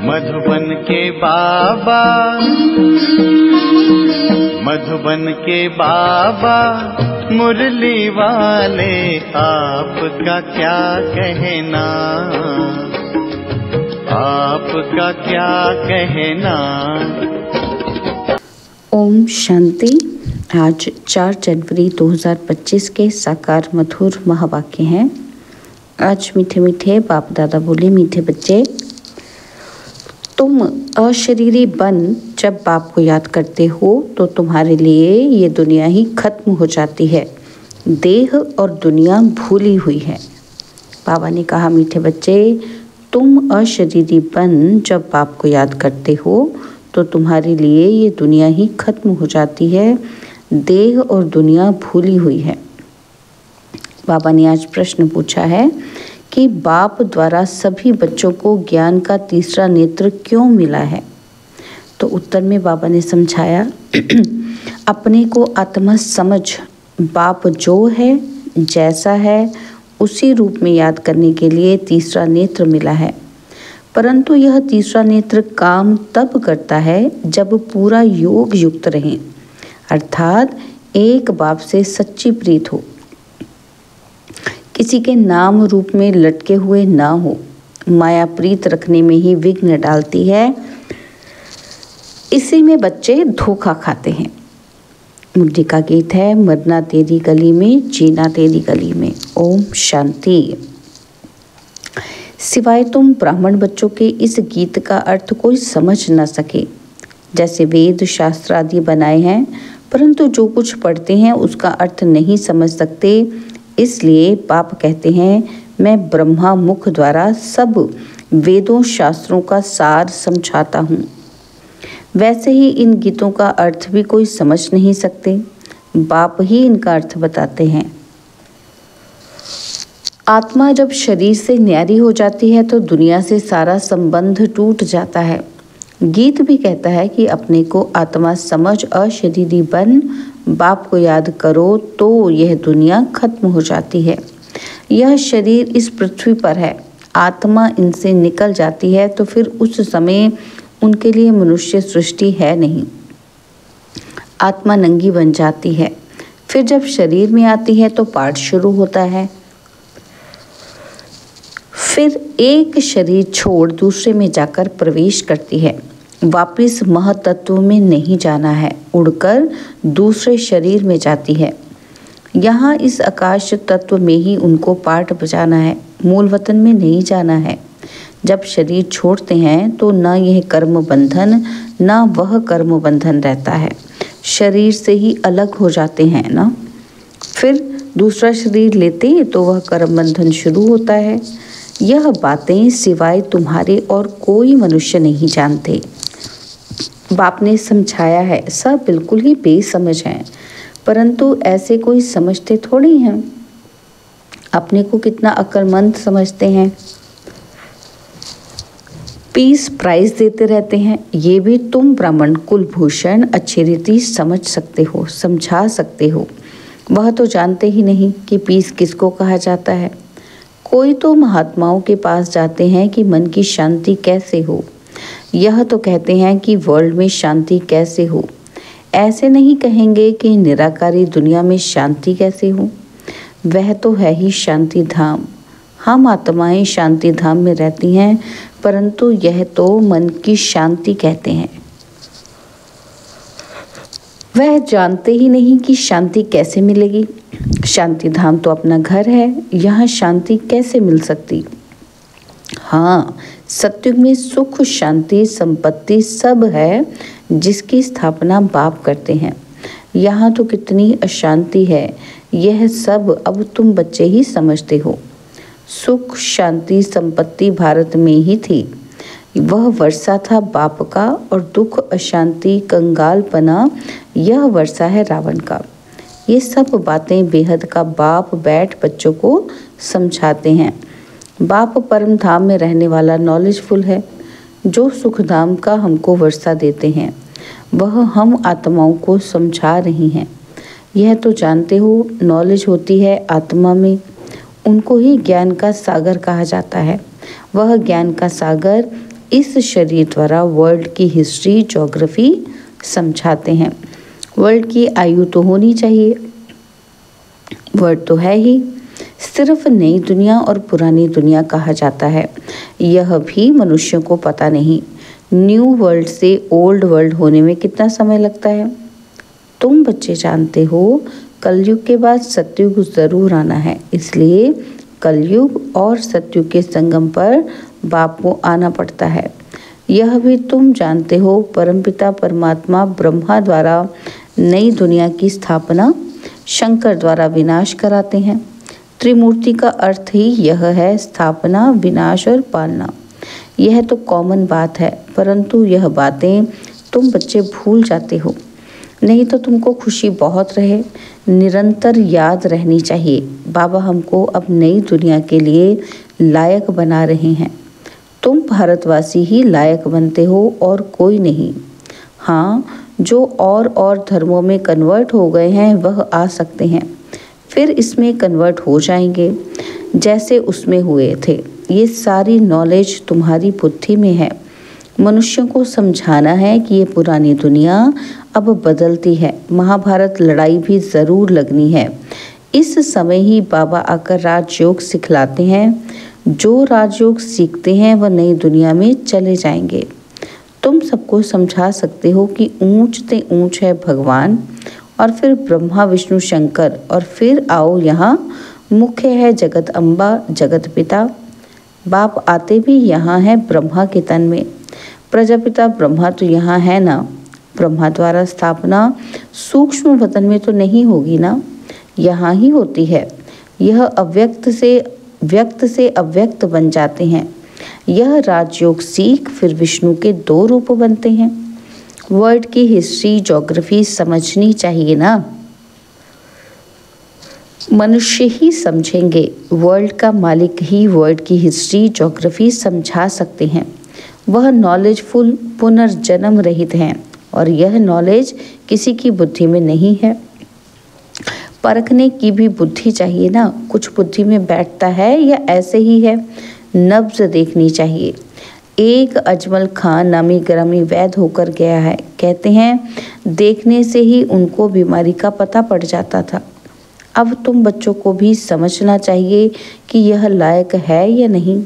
मधुबन के बाबा, मधुबन के बाबा मुरली वाले, आपका क्या कहना, आपका क्या कहना। ओम शांति। आज 4 जनवरी 2025 के साकार मधुर महावाक्य हैं। आज मीठे मीठे बाप दादा बोले, मीठे बच्चे, तुम अशरीरी बन जब बाप को याद करते हो तो तुम्हारे लिए ये दुनिया ही खत्म हो जाती है। देह और दुनिया भूली हुई है। बाबा ने कहा, मीठे बच्चे, तुम अशरीरी बन जब बाप को याद करते हो तो तुम्हारे लिए ये दुनिया ही खत्म हो जाती है। देह और दुनिया भूली हुई है। बाबा ने आज प्रश्न पूछा है कि बाप द्वारा सभी बच्चों को ज्ञान का तीसरा नेत्र क्यों मिला है। तो उत्तर में बाबा ने समझाया, अपने को आत्मा समझ बाप जो है, जैसा है, उसी रूप में याद करने के लिए तीसरा नेत्र मिला है। परंतु यह तीसरा नेत्र काम तब करता है जब पूरा योग युक्त रहे, अर्थात एक बाप से सच्ची प्रीत हो, किसी के नाम रूप में लटके हुए ना हो। माया प्रीत रखने में ही विघ्न डालती है। इसी में बच्चे धोखा खाते हैं। मुरली का गीत है, मरना तेरी गली में, जीना तेरी गली में। ओम शांति। सिवाय तुम ब्राह्मण बच्चों के इस गीत का अर्थ कोई समझ न सके। जैसे वेद शास्त्र आदि बनाए हैं, परंतु जो कुछ पढ़ते हैं उसका अर्थ नहीं समझ सकते। इसलिए बाप कहते हैं, मैं ब्रह्मा मुख द्वारा सब वेदों शास्त्रों का सार समझाता हूँ। वैसे ही इन गीतों का अर्थ भी कोई समझ नहीं सकते। बाप ही इनका अर्थ बताते हैं। आत्मा जब शरीर से न्यारी हो जाती है तो दुनिया से सारा संबंध टूट जाता है। गीत भी कहता है कि अपने को आत्मा समझ अशरीरी बन बाप को याद करो तो यह दुनिया खत्म हो जाती है। यह शरीर इस पृथ्वी पर है, आत्मा इनसे निकल जाती है तो फिर उस समय उनके लिए मनुष्य सृष्टि है नहीं। आत्मा नंगी बन जाती है। फिर जब शरीर में आती है तो पाठ शुरू होता है। फिर एक शरीर छोड़ दूसरे में जाकर प्रवेश करती है। वापिस महतत्व में नहीं जाना है, उड़कर दूसरे शरीर में जाती है। यहाँ इस आकाश तत्व में ही उनको पाठ बजाना है, मूल वतन में नहीं जाना है। जब शरीर छोड़ते हैं तो न यह कर्म बंधन न वह कर्म बंधन रहता है। शरीर से ही अलग हो जाते हैं ना। फिर दूसरा शरीर लेते तो वह कर्म बंधन शुरू होता है। यह बातें सिवाय तुम्हारे और कोई मनुष्य नहीं जानते। बाप ने समझाया है, सब बिल्कुल ही बेसमझ हैं, परंतु ऐसे कोई समझते थोड़ी हैं। अपने को कितना अक्लमंद समझते हैं। पीस प्राइज देते रहते हैं। ये भी तुम ब्राह्मण कुलभूषण अच्छी रीति समझ सकते हो, समझा सकते हो। वह तो जानते ही नहीं कि पीस किसको कहा जाता है। कोई तो महात्माओं के पास जाते हैं कि मन की शांति कैसे हो। यह तो कहते हैं कि वर्ल्ड में शांति कैसे हो। ऐसे नहीं कहेंगे कि निराकारी दुनिया में शांति कैसे हो। वह तो है ही शांति धाम। हम आत्माएं शांति धाम में रहती हैं, परंतु यह तो मन की शांति कहते हैं। वह जानते ही नहीं कि शांति कैसे मिलेगी। शांति धाम तो अपना घर है, यहाँ शांति कैसे मिल सकती। हाँ, सत्युग में सुख शांति संपत्ति सब है, जिसकी स्थापना बाप करते हैं। यहाँ तो कितनी अशांति है, यह सब अब तुम बच्चे ही समझते हो। सुख शांति संपत्ति भारत में ही थी, वह वर्षा था बाप का, और दुख अशांति कंगालपना यह वर्षा है रावण का। ये सब बातें बेहद का बाप बैठ बच्चों को समझाते हैं। बाप परम धाम में रहने वाला नॉलेजफुल है, जो सुख धाम का हमको वर्षा देते हैं, वह हम आत्माओं को समझा रही हैं। यह तो जानते हो, नॉलेज होती है आत्मा में, उनको ही ज्ञान का सागर कहा जाता है। वह ज्ञान का सागर इस शरीर द्वारा वर्ल्ड की हिस्ट्री, ज्योग्राफी समझाते हैं। वर्ल्ड की आयु तो होनी चाहिए, वर्ल्ड तो है ही। सिर्फ नई दुनिया और पुरानी दुनिया कहा जाता है, यह भी मनुष्यों को पता नहीं। न्यू वर्ल्ड से ओल्ड वर्ल्ड होने में कितना समय लगता है? तुम बच्चे जानते हो, कलयुग के बाद सतयुग जरूर आना है, इसलिए कलयुग और सतयुग के संगम पर बाप को आना पड़ता है। यह भी तुम जानते हो, परमपिता परमात्मा ब्रह्मा द्वारा नई दुनिया की स्थापना, शंकर द्वारा विनाश कराते हैं। त्रिमूर्ति का अर्थ ही यह है, स्थापना, विनाश और पालना। यह तो कॉमन बात है, परंतु यह बातें तुम बच्चे भूल जाते हो। नहीं तो तुमको खुशी बहुत रहे, निरंतर याद रहनी चाहिए, बाबा हमको अब नई दुनिया के लिए लायक बना रहे हैं। तुम भारतवासी ही लायक बनते हो और कोई नहीं। हाँ, जो और धर्मों में कन्वर्ट हो गए हैं वह आ सकते हैं, फिर इसमें कन्वर्ट हो जाएंगे जैसे उसमें हुए थे। ये सारी नॉलेज तुम्हारी बुद्धि में है। मनुष्यों को समझाना है कि ये पुरानी दुनिया अब बदलती है, महाभारत लड़ाई भी ज़रूर लगनी है। इस समय ही बाबा आकर राजयोग सिखलाते हैं। जो राजयोग सीखते हैं वह नई दुनिया में चले जाएंगे। तुम सबको समझा सकते हो कि ऊंच से ऊंच है भगवान, और फिर ब्रह्मा विष्णु शंकर, और फिर आओ यहाँ मुख्य है जगत अम्बा, जगत पिता। बाप आते भी यहाँ है ब्रह्मा के तन में। प्रजापिता ब्रह्मा तो यहाँ है ना, ब्रह्मा द्वारा स्थापना सूक्ष्म वतन में तो नहीं होगी ना, यहाँ ही होती है। यह व्यक्त से अव्यक्त बन जाते हैं। यह राजयोग सीख फिर विष्णु के 2 रूप बनते हैं। वर्ल्ड की हिस्ट्री, ज्योग्राफी समझनी चाहिए ना। मनुष्य ही समझेंगे, वर्ल्ड का मालिक ही वर्ल्ड की हिस्ट्री, ज्योग्राफी समझा सकते हैं। वह नॉलेजफुल, पुनर्जन्म रहित हैं, और यह नॉलेज किसी की बुद्धि में नहीं है। परखने की भी बुद्धि चाहिए ना, कुछ बुद्धि में बैठता है या ऐसे ही है, नब्ज देखनी चाहिए। एक अजमल खान नामी ग्रामी वैद्य होकर गया है, कहते हैं देखने से ही उनको बीमारी का पता पड़ जाता था। अब तुम बच्चों को भी समझना चाहिए कि यह लायक है या नहीं।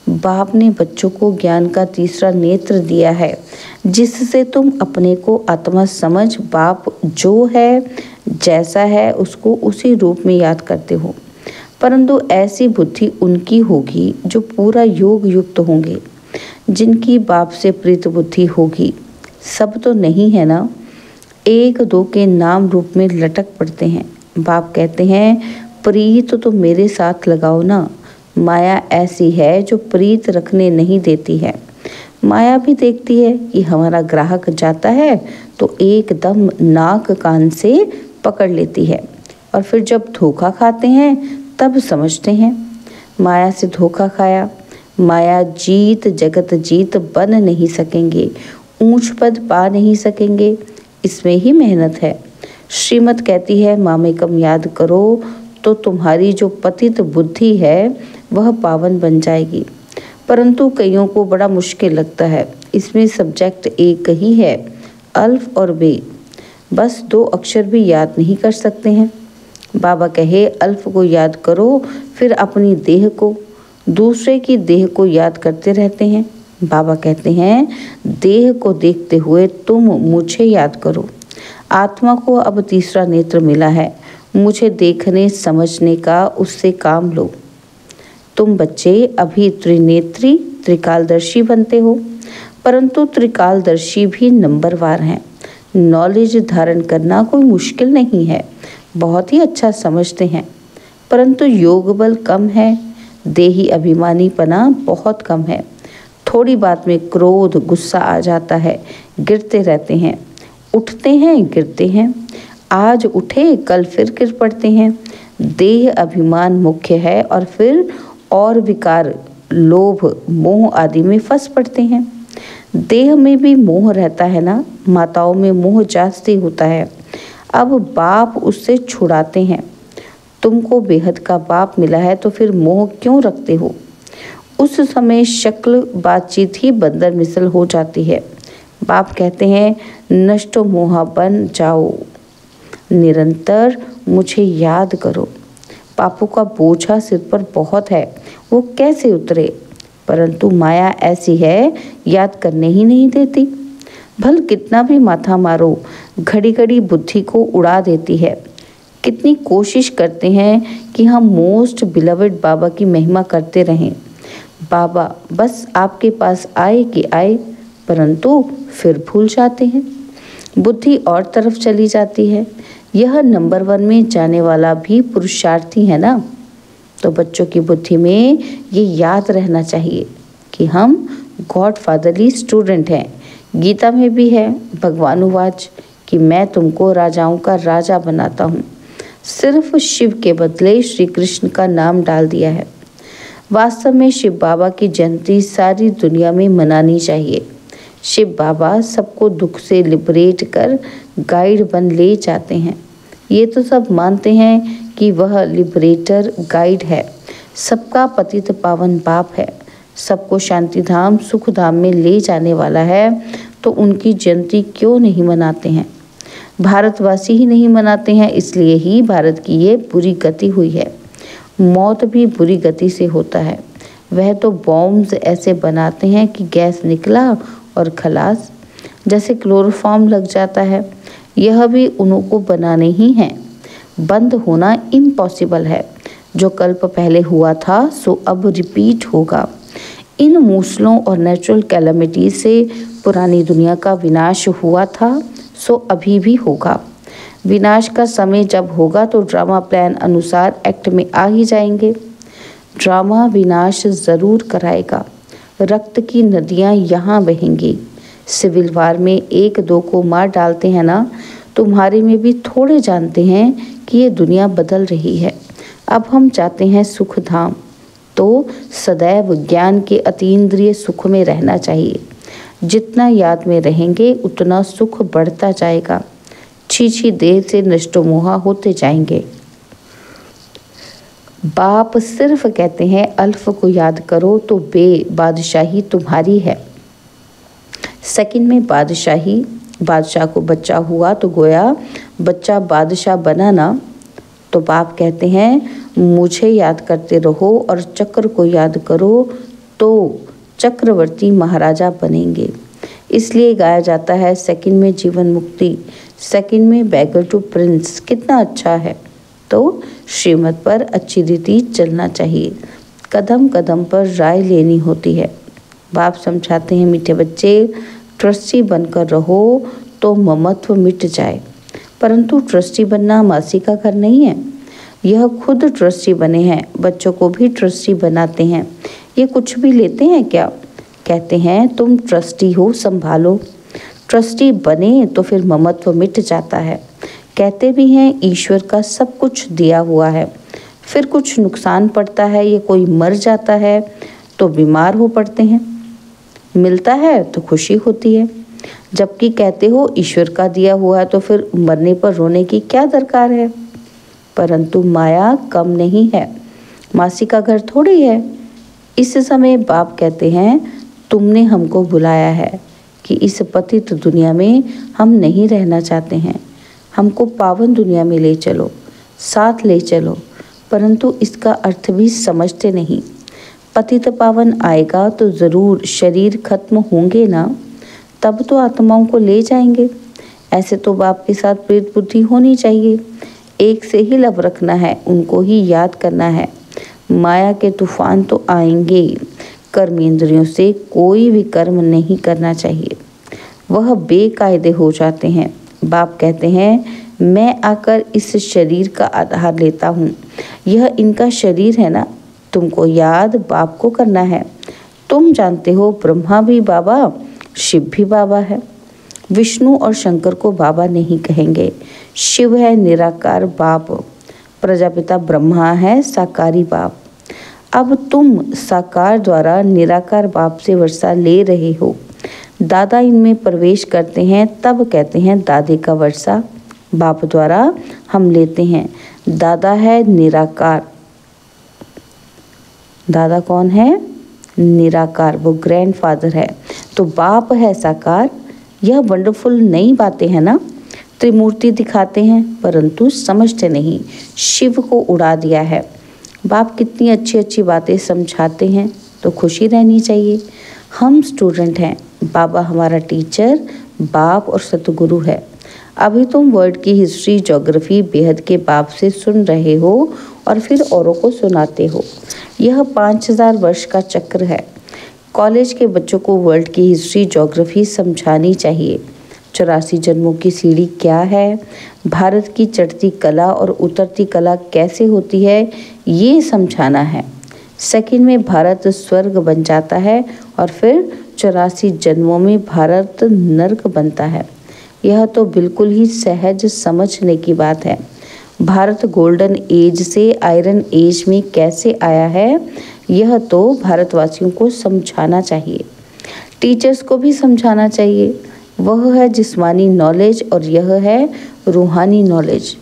बाप ने बच्चों को ज्ञान का तीसरा नेत्र दिया है, जिससे तुम अपने को आत्मा समझ, बाप जो है जैसा है उसको उसी रूप में याद करते हो। परंतु ऐसी बुद्धि उनकी होगी जो पूरा योग युक्त होंगे, जिनकी बाप से प्रीत बुद्धि होगी। सब तो नहीं है ना, 1-2 के नाम रूप में लटक पड़ते हैं। बाप कहते हैं प्रीत तो मेरे साथ लगाओ ना। माया ऐसी है जो प्रीत रखने नहीं देती है। माया भी देखती है कि हमारा ग्राहक जाता है तो एकदम नाक कान से पकड़ लेती है, और फिर जब धोखा खाते हैं तब समझते हैं माया से धोखा खाया। माया जीत जगत जीत बन नहीं सकेंगे, ऊंच पद पा नहीं सकेंगे, इसमें ही मेहनत है। श्रीमत कहती है मामेकम याद करो तो तुम्हारी जो पतित बुद्धि है वह पावन बन जाएगी। परंतु कईयों को बड़ा मुश्किल लगता है। इसमें सब्जेक्ट एक ही है, अल्फ और बे, बस 2 अक्षर भी याद नहीं कर सकते हैं। बाबा कहे अल्फ को याद करो, फिर अपनी देह को, दूसरे की देह को याद करते रहते हैं। बाबा कहते हैं देह को देखते हुए तुम मुझे याद करो। आत्मा को अब तीसरा नेत्र मिला है, मुझे देखने समझने का, उससे काम लो। तुम बच्चे अभी त्रिनेत्री त्रिकालदर्शी बनते हो, परंतु त्रिकालदर्शी भी नंबरवार हैं। नॉलेज धारण करना कोई मुश्किल नहीं है, बहुत ही अच्छा समझते हैं, परंतु योग बल कम है, देही अभिमानीपना बहुत कम है। थोड़ी बात में क्रोध गुस्सा आ जाता है, गिरते रहते हैं, उठते हैं गिरते हैं, आज उठे कल फिर गिर पड़ते हैं। देह अभिमान मुख्य है, और फिर और विकार लोभ मोह आदि में फंस पड़ते हैं। देह में भी मोह रहता है ना, माताओं में मोह जास्ती होता है। अब बाप उससे छुड़ाते हैं। तुमको बेहद का बाप मिला है तो फिर मोह क्यों रखते हो? उस समय शक्ल बातचीत ही बंदर मिसल हो जाती है। बाप कहते हैं नष्ट मोह बन जाओ, निरंतर मुझे याद करो। पापों का बोझा सिर पर बहुत है, वो कैसे उतरे? परंतु माया ऐसी है, याद करने ही नहीं देती। भल कितना भी माथा मारो, घड़ी घड़ी बुद्धि को उड़ा देती है। कितनी कोशिश करते हैं कि हम मोस्ट बिलवड बाबा की महिमा करते रहें। बाबा बस आपके पास आए कि आए, परंतु फिर भूल जाते हैं। बुद्धि और तरफ चली जाती है। यह नंबर 1 में जाने वाला भी पुरुषार्थी है ना। तो बच्चों की बुद्धि में ये याद रहना चाहिए कि हम गॉड फादरली स्टूडेंट हैं। गीता में भी है भगवानुवाच कि मैं तुमको राजाओं का राजा बनाता हूँ। सिर्फ शिव के बदले श्री कृष्ण का नाम डाल दिया है। वास्तव में शिव बाबा की जयंती सारी दुनिया में मनानी चाहिए। शिव बाबा सबको दुख से लिबरेट कर गाइड बन ले जाते हैं। ये तो सब मानते हैं कि वह लिबरेटर गाइड है, सबका पतित पावन बाप है, सबको शांति धाम सुख धाम में ले जाने वाला है। तो उनकी जयंती क्यों नहीं मनाते हैं? भारतवासी ही नहीं मनाते हैं, इसलिए ही भारत की ये बुरी गति हुई है। मौत भी बुरी गति से होता है। वह तो बॉम्ब्स ऐसे बनाते हैं कि गैस निकला और खलास, जैसे क्लोरोफॉर्म लग जाता है। यह भी उनको बनाने ही हैं। बंद होना इम्पॉसिबल है। जो कल्प पहले हुआ था सो अब रिपीट होगा। इन मूसलों और नेचुरल कैलेमिटी से पुरानी दुनिया का विनाश हुआ था सो अभी भी होगा। विनाश का समय जब होगा तो ड्रामा प्लान अनुसार एक्ट में आ ही जाएंगे। ड्रामा विनाश जरूर कराएगा। रक्त की नदियाँ यहाँ बहेंगी। सिविल वार में 1-2 को मार डालते हैं ना, तुम्हारे में भी थोड़े जानते हैं कि ये दुनिया बदल रही है। अब हम चाहते हैं सुख धाम, तो सदैव ज्ञान के अतीन्द्रिय सुख में रहना चाहिए। जितना याद में रहेंगे उतना सुख बढ़ता जाएगा। छी देर से नष्ट मोह होते जाएंगे। बाप सिर्फ कहते हैं अल्फ को याद करो तो बादशाही तुम्हारी है। सेकंड में बादशाही, बादशाह को बच्चा हुआ तो गोया बच्चा बादशाह बना ना। तो बाप कहते हैं मुझे याद करते रहो और चक्र को याद करो तो चक्रवर्ती महाराजा बनेंगे। इसलिए गाया जाता है सेकंड में जीवन मुक्ति, सेकंड में बैगर टू प्रिंस। कितना अच्छा है। तो श्रीमत पर अच्छी रीति चलना चाहिए। कदम कदम पर राय लेनी होती है। बाप समझाते हैं मीठे बच्चे, ट्रस्टी बनकर रहो तो ममत्व मिट जाए। परंतु ट्रस्टी बनना मासी का घर नहीं है। यह खुद ट्रस्टी बने हैं, बच्चों को भी ट्रस्टी बनाते हैं। ये कुछ भी लेते हैं क्या? कहते हैं तुम ट्रस्टी हो, संभालो। ट्रस्टी बने तो फिर ममत्व मिट जाता है। कहते भी हैं ईश्वर का सब कुछ दिया हुआ है, फिर कुछ नुकसान पड़ता है या कोई मर जाता है तो बीमार हो पड़ते हैं। मिलता है तो खुशी होती है। जबकि कहते हो ईश्वर का दिया हुआ है तो फिर मरने पर रोने की क्या दरकार है? परंतु माया कम नहीं है, मासी का घर थोड़ी है। इस समय बाप कहते हैं तुमने हमको बुलाया है कि इस पतित दुनिया में हम नहीं रहना चाहते हैं। हमको पावन दुनिया में ले चलो, साथ ले चलो। परंतु इसका अर्थ भी समझते नहीं। पतित पावन आएगा तो ज़रूर शरीर खत्म होंगे ना, तब तो आत्माओं को ले जाएंगे। ऐसे तो बाप के साथ प्रेत बुद्धि होनी चाहिए। एक से ही लव रखना है, उनको ही याद करना है। माया के तूफान तो आएंगे। कर्मेंद्रियों से कोई भी कर्म नहीं करना चाहिए, वह बेकायदे हो जाते हैं। बाप कहते हैं मैं आकर इस शरीर का आधार लेता हूँ। यह इनका शरीर है ना, तुमको याद बाप को करना है। तुम जानते हो ब्रह्मा भी बाबा, शिव भी बाबा है। विष्णु और शंकर को बाबा नहीं कहेंगे। शिव है निराकार बाप, प्रजापिता ब्रह्मा है साकारी बाप। अब तुम साकार द्वारा निराकार बाप से वर्षा ले रहे हो। दादा इनमें प्रवेश करते हैं तब कहते हैं दादे का वर्षा। बाप द्वारा हम लेते हैं। दादा है निराकार। दादा कौन है? निराकार, वो ग्रैंडफादर है। तो बाप है साकार। यह वंडरफुल नई बातें हैं ना। त्रिमूर्ति दिखाते हैं परंतु समझते नहीं, शिव को उड़ा दिया है। बाप कितनी अच्छी अच्छी बातें समझाते हैं, तो खुशी रहनी चाहिए। हम स्टूडेंट हैं, बाबा हमारा टीचर, बाप और सतगुरु है। अभी तुम वर्ल्ड की हिस्ट्री, ज्योग्राफी बेहद के बाप से सुन रहे हो और फिर औरों को सुनाते हो। यह 5000 वर्ष का चक्र है। कॉलेज के बच्चों को वर्ल्ड की हिस्ट्री, ज्योग्राफी समझानी चाहिए। 84 जन्मों की सीढ़ी क्या है, भारत की चढ़ती कला और उतरती कला कैसे होती है, ये समझाना है। सेकंड में भारत स्वर्ग बन जाता है और फिर 84 जन्मों में भारत नर्क बनता है। यह तो बिल्कुल ही सहज समझने की बात है। भारत गोल्डन एज से आयरन एज में कैसे आया है, यह तो भारतवासियों को समझाना चाहिए। टीचर्स को भी समझाना चाहिए। वह है जिस्मानी नॉलेज और यह है रूहानी नॉलेज।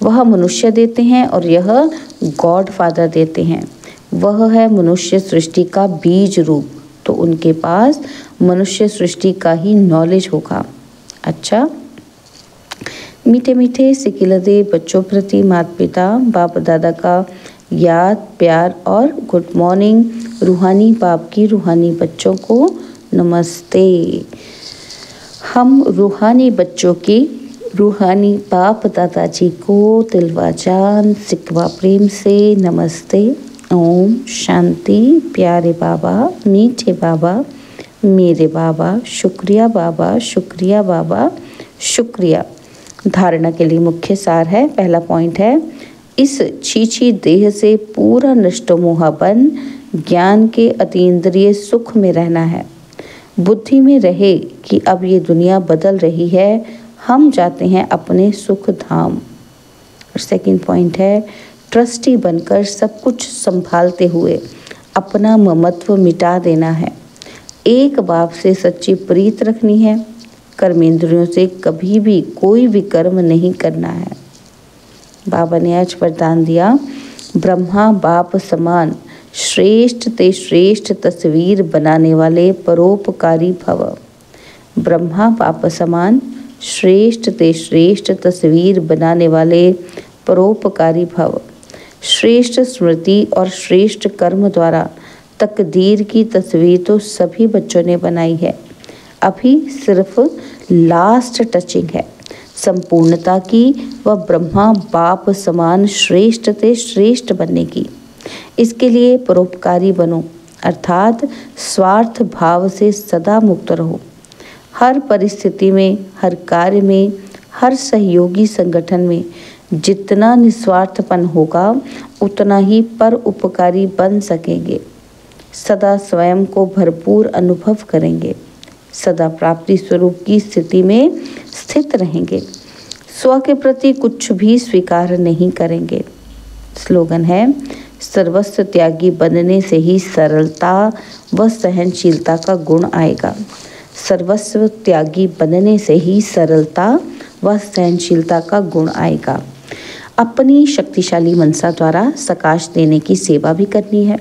वह मनुष्य देते हैं और यह गॉड फादर देते हैं। वह है मनुष्य सृष्टि का बीज रूप, तो उनके पास मनुष्य सृष्टि का ही नॉलेज होगा। अच्छा, मीठे मीठे सिकिलदे बच्चों प्रति माता पिता बाप दादा का याद, प्यार और गुड मॉर्निंग। रूहानी बाप की रूहानी बच्चों को नमस्ते। हम रूहानी बच्चों की रूहानी बाप दादाजी को दिलवा जान सिकवा प्रेम से नमस्ते। ओम शांति। प्यारे बाबा, मीठे बाबा, मेरे बाबा, शुक्रिया बाबा, शुक्रिया बाबा, शुक्रिया। धारणा के लिए मुख्य सार है। पहला पॉइंट है, इस छीछी देह से पूरा नष्ट मोह बन ज्ञान के अतीन्द्रिय सुख में रहना है। बुद्धि में रहे कि अब ये दुनिया बदल रही है, हम जाते हैं अपने सुख धाम। और सेकंड पॉइंट है, ट्रस्टी बनकर सब कुछ संभालते हुए अपना ममत्व मिटा देना है। एक बाप से सच्ची प्रीत रखनी है। कर्मेंद्रियों से कभी भी कोई भी कर्म नहीं करना है। बाबा ने आज वरदान दिया, ब्रह्मा बाप समान श्रेष्ठ ते श्रेष्ठ तस्वीर बनाने वाले परोपकारी भव। ब्रह्मा बाप समान श्रेष्ठ ते श्रेष्ठ तस्वीर बनाने वाले परोपकारी भव। श्रेष्ठ स्मृति और श्रेष्ठ कर्म द्वारा तकदीर की तस्वीर तो सभी बच्चों ने बनाई है। अभी सिर्फ लास्ट टचिंग है संपूर्णता की व ब्रह्मा बाप समान श्रेष्ठ ते श्रेष्ठ बनने की। इसके लिए परोपकारी बनो, अर्थात स्वार्थ भाव से सदा मुक्त रहो। हर परिस्थिति में, हर कार्य में, हर सहयोगी संगठन में जितना निस्वार्थपन होगा उतना ही पर उपकारी बन सकेंगे। सदा स्वयं को भरपूर अनुभव करेंगे। सदा प्राप्ति स्वरूप की स्थिति में स्थित रहेंगे। स्व के प्रति कुछ भी स्वीकार नहीं करेंगे। स्लोगन है, सर्वस्व त्यागी बनने से ही सरलता व सहनशीलता का गुण आएगा। सर्वस्व त्यागी बनने से ही सरलता व सहनशीलता का गुण आएगा। अपनी शक्तिशाली मनसा द्वारा सकाश देने की सेवा भी करनी है।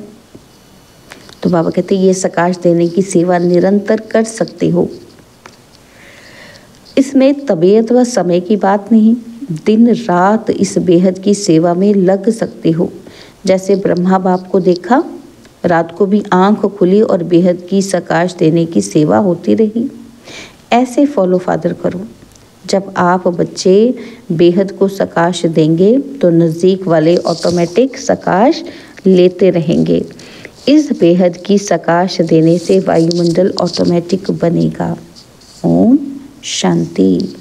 तो बाबा कहते हैं ये सकाश देने की सेवा निरंतर कर सकते हो। इसमें तबीयत व समय की बात नहीं, दिन रात इस बेहद की सेवा में लग सकते हो। जैसे ब्रह्मा बाप को देखा, रात को भी आंख खुली और बेहद की सकाश देने की सेवा होती रही। ऐसे फॉलो फादर करो। जब आप बच्चे बेहद को सकाश देंगे तो नज़दीक वाले ऑटोमेटिक सकाश लेते रहेंगे। इस बेहद की सकाश देने से वायुमंडल ऑटोमेटिक बनेगा। ओम शांति।